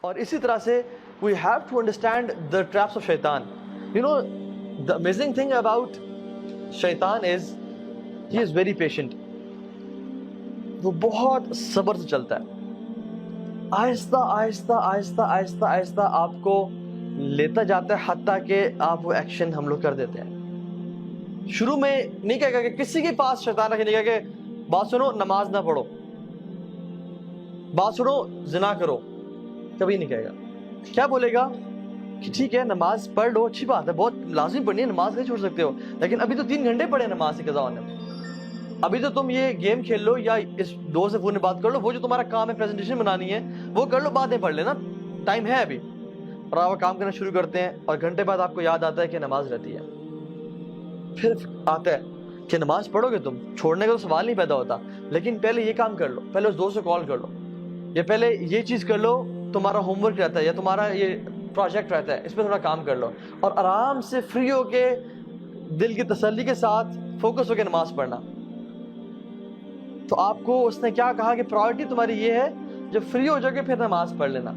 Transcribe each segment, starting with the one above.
اور اسی طرح سے we have to understand the traps of shaitan. You know, the amazing thing about shaitan is he is very patient. وہ بہت صبر سے چلتا ہے. آہستہ آہستہ آہستہ آہستہ آہستہ آپ کو لیتا جاتا ہے حتیٰ کہ آپ وہ ایکشن ہم لوگ کر دیتے ہیں. شروع میں نہیں کہے گا کہ کسی کے پاس شیطان رکھے، نہیں کہے کہ بات سنو نماز نہ پڑھو، بات سنو زنا کرو، کبھی نہیں کہے گا. کیا بولے گا کہ ٹھیک ہے نماز پڑھ لو، اچھی بات ہے، بہت لازمی پڑھنی ہے، نماز نہیں چھوڑ سکتے ہو، لیکن ابھی تو 3 گھنٹے پڑھے نماز کی قضا ہونے میں. ابھی تو تم یہ گیم کھیل لو یا اس دوست سے فون میں بات کر لو، وہ جو تمہارا کام ہے پریزنٹیشن بنانی ہے وہ کر لو، بعد میں پڑھ لینا، ٹائم ہے ابھی. اور آپ کام کرنا شروع کرتے ہیں اور گھنٹے بعد آپ کو یاد آتا ہے کہ نماز رہتی ہے. پھر آتا ہے کہ نماز پڑھو گے، تم چھوڑنے کا تو سوال نہیں پیدا ہوتا، لیکن پہلے یہ کام کر لو، پہلے اس دوست سے کال کر لو، یا پہلے یہ چیز کر لو، تمہارا ہوم ورک رہتا ہے یا تمہارا یہ پروجیکٹ رہتا ہے، اس پہ تھوڑا کام کر لو، اور آرام سے فری ہو کے دل کی تسلی کے ساتھ فوکس ہو کے نماز پڑھنا. تو آپ کو اس نے کیا کہا کہ پرائورٹی تمہاری یہ ہے، جب فری ہو جاؤ گے پھر نماز پڑھ لینا.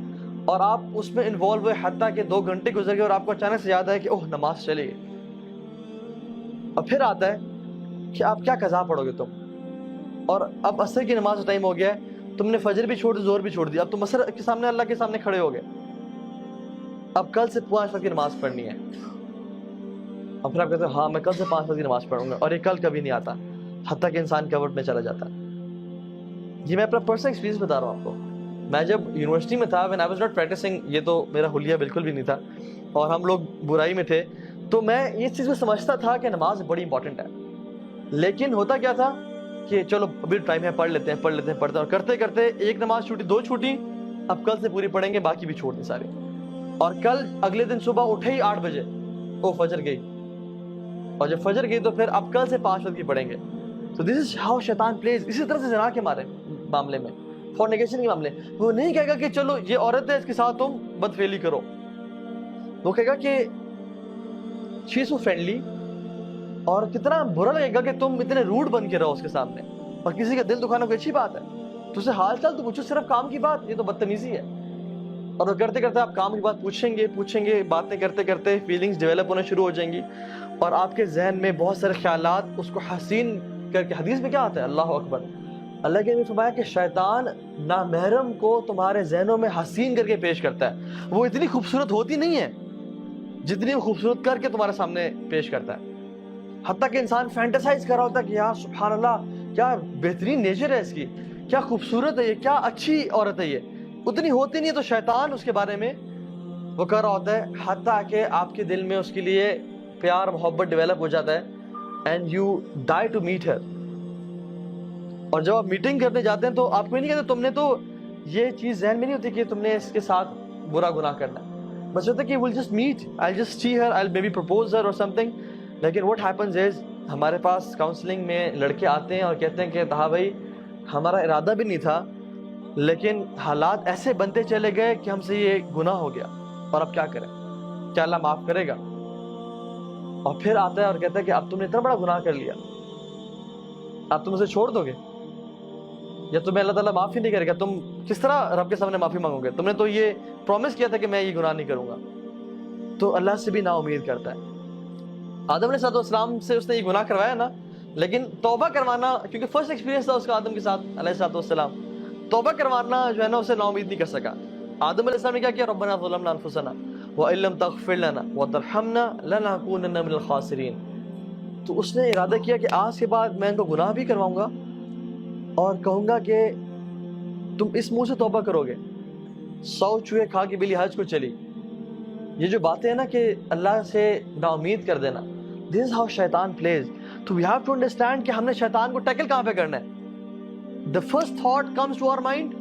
اور آپ اس میں انوالو ہوئے حتیٰ کہ 2 گھنٹے گزر گئے اور آپ کو اچانک سے یاد ہے کہ اوہ نماز چلی گئی. اور پھر آتا ہے کہ آپ کیا قضا پڑھو گے تم، اور اب عصر کی نماز کا ٹائم ہو گیا ہے، تم نے فجر بھی چھوڑ دی، ظہر بھی چھوڑ دی، اب تم عصر کے سامنے اللہ کے سامنے کھڑے ہو گئے، اب کل سے 5 وقت کی نماز پڑھنی ہے. اور پھر آپ کہتے ہیں ہاں میں کل سے 5 وقت کی نماز پڑھوں گا، اور یہ کل کبھی نہیں آتا حتیٰ کہ انسان کورٹ میں چلا جاتا ہے. یہ میں اپنا پرسنل ایکسپیرینس بتا رہا ہوں آپ کو. میں جب یونیورسٹی میں تھا when I was not practicing، یہ تو میرا حلیہ بالکل بھی نہیں تھا اور ہم لوگ برائی میں تھے، تو میں اس چیز کو سمجھتا تھا کہ نماز بڑی امپورٹنٹ ہے. لیکن ہوتا کیا تھا کہ چلو ابھی ٹائم ہے، پڑھ لیتے ہیں پڑھتے ہیں، اور کرتے کرتے ایک نماز چھوٹی، 2 چھوٹی، اب کل سے پوری پڑھیں گے، باقی بھی چھوڑ دیں سارے. اور کل اگلے دن صبح اٹھے ہی 8 بجے، او فجر گئی، اور جب فجر گئی تو پھر اب کل سے 5 وقت کی پڑھیں گے. So this is how شیطان plays. اسی طرح سے زنا کے معاملے میں، فورنیکیشن کے معاملے، وہ نہیں کہے گا کہ چلو یہ عورت ہے اس کے ساتھ تم بدفعلی کرو، وہ کہے گا کہ she is so friendly، اور کتنا برا لگے گا کہ تم اتنے روڈ بن کے رہو اس کے سامنے، اور کسی کا دل دکھانا کوئی اچھی بات ہے، تو اسے حال چال تو پوچھو، صرف کام کی بات یہ تو بدتمیزی ہے. اور وہ کرتے کرتے آپ کام کی بات پوچھیں گے، باتیں کرتے کرتے فیلنگز ڈیولپ ہونا شروع ہو جائیں گی، اور آپ کے ذہن میں بہت سارے خیالات اس کو حسین کر کے. حدیث میں کیا آتا ہے، اللہ اکبر، اللہ کے نے فرمایا کہ شیطان نامحرم کو تمہارے ذہنوں میں حسین کر کے پیش کرتا ہے. وہ اتنی خوبصورت ہوتی نہیں ہے جتنی وہ خوبصورت کر کے تمہارے سامنے پیش کرتا ہے، حتیٰ کہ انسان فینٹیسائز کر رہا ہوتا ہے کہ یار سبحان اللہ کیا بہترین نیچر ہے اس کی، کیا خوبصورت ہے یہ، کیا اچھی عورت ہے یہ، اتنی ہوتی نہیں ہے. تو شیطان اس کے بارے میں وہ کر رہا ہوتا ہے حتیٰ کہ آپ کے دل میں اس کے لیے پیار محبت ڈیولپ ہو جاتا ہے، and you die to meet her. اور جب آپ میٹنگ کرنے جاتے ہیں تو آپ کو نہیں کہتے، تم نے تو یہ چیز ذہن میں نہیں ہوتی کہ تم نے اس کے ساتھ برا گناہ کرنا ہے، بس ہوتا ہے کہ we'll just meet, I'll just see her, I'll maybe propose her or something. لیکن what happens is ہمارے پاس کاؤنسلنگ میں لڑکے آتے ہیں اور کہتے ہیں کہ ہاں بھائی ہمارا ارادہ بھی نہیں تھا، لیکن حالات ایسے بنتے چلے گئے کہ ہم سے یہ گناہ ہو گیا، اور اب کیا کریں، کیا اللہ معاف کرے گا؟ اور پھر آتا ہے اور کہتا ہے کہ اب تم نے اتنا بڑا گناہ کر لیا، اب تم اسے چھوڑ دو گے یا تمہیں اللہ تعالیٰ معاف ہی نہیں کرے گا؟ تم کس طرح رب کے سامنے معافی مانگو گے؟ تم نے تو یہ پرومس کیا تھا کہ میں یہ گناہ نہیں کروں گا. تو اللہ سے بھی نا امید کرتا ہے. آدم علیہ السلام سے اس نے یہ گناہ کروایا نا، لیکن توبہ کروانا، کیونکہ فرسٹ ایکسپیرینس تھا اس کا آدم کے ساتھ علیہ السلام، توبہ کروانا جو ہے نا اسے نا امید نہیں کر سکا. آدم علیہ السلام نے کیا کیا، ربنا ظلمنا انفسنا وان لم تغفر لنا وترحمنا لنکونن من الخاسرین. تو اس نے ارادہ کیا کہ آج کے بعد میں ان کو گناہ بھی کرواؤں گا اور کہوں گا کہ تم اس منہ سے توبہ کرو گے، 100 چوہے کھا کے بلی حج کو چلی. یہ جو باتیں ہیں نا کہ اللہ سے نا امید کر دینا، this is how شیطان plays. تو we have to understand کہ ہم نے شیطان کو ٹیکل کہاں پہ کرنا ہے. The first thought comes to our mind